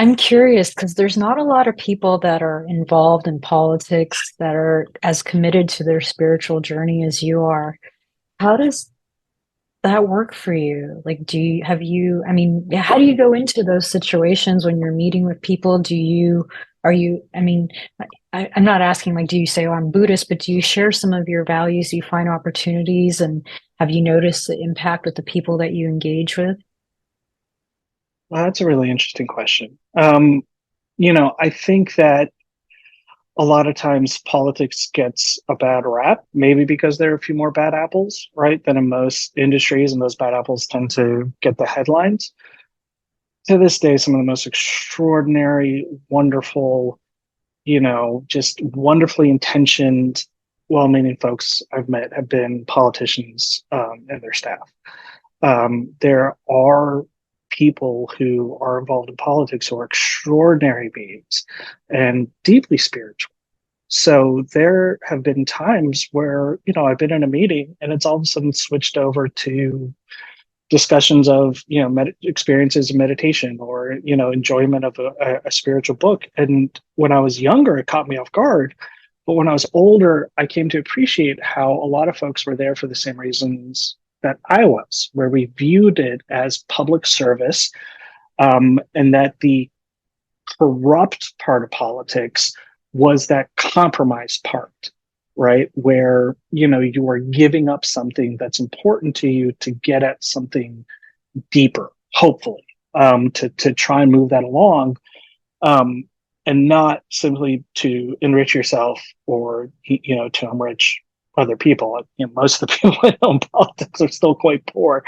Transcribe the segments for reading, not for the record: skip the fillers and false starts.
I'm curious because there's not a lot of people that are involved in politics that are as committed to their spiritual journey as you are. How does that work for you? Like, I mean, yeah, how do you go into those situations when you're meeting with people? I mean, I'm not asking like, do you say, oh, I'm Buddhist, but do you share some of your values? Do you find opportunities and have you noticed the impact with the people that you engage with? Well, that's a really interesting question. I think that a lot of times politics gets a bad rap, maybe because there are a few more bad apples, right, than in most industries, and those bad apples tend to get the headlines. To this day, some of the most extraordinary, wonderful, just wonderfully intentioned, well-meaning folks I've met have been politicians and their staff. There are people who are involved in politics who are extraordinary beings and deeply spiritual. So there have been times where, I've been in a meeting and it's all of a sudden switched over to discussions of, experiences of meditation or, enjoyment of a spiritual book. And when I was younger, it caught me off guard. But when I was older, I came to appreciate how a lot of folks were there for the same reasons that I was, where we viewed it as public service, and that the corrupt part of politics was that compromise part, right? Where, you are giving up something that's important to you to get at something deeper, hopefully, to try and move that along. Um, and not simply to enrich yourself or, to enrich other people. Most of the people in home politics are still quite poor.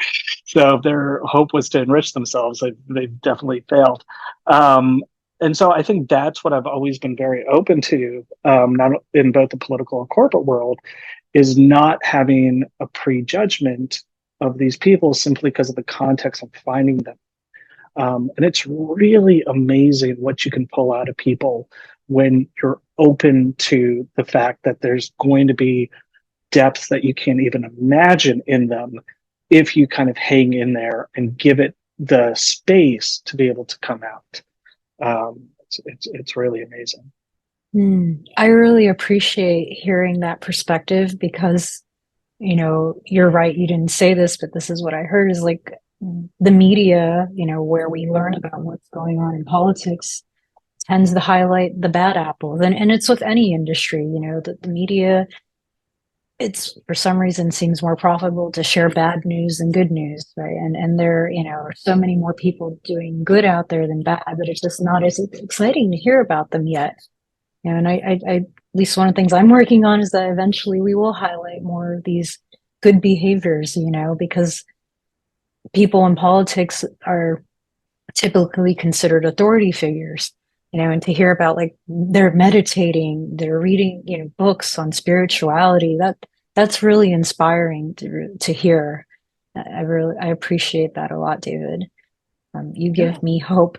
So if their hope was to enrich themselves, they've definitely failed. Um, and so I think that's what I've always been very open to, not in both the political and corporate world, is not having a prejudgment of these people simply because of the context of finding them. And it's really amazing what you can pull out of people when you're open to the fact that there's going to be depth that you can't even imagine in them if you kind of hang in there and give it the space to be able to come out. It's really amazing. I really appreciate hearing that perspective because, you're right. You didn't say this, but this is what I heard is like the media, where we learn about what's going on in politics tends to highlight the bad apples. And it's with any industry, that the media, it's for some reason seems more profitable to share bad news than good news, right? And there, are so many more people doing good out there than bad, but it's just not as exciting to hear about them yet. And at least one of the things I'm working on is that eventually we will highlight more of these good behaviors, because people in politics are typically considered authority figures, and to hear about like they're meditating, they're reading, books on spirituality, that's really inspiring to hear. I appreciate that a lot, David. You Yeah. give me hope.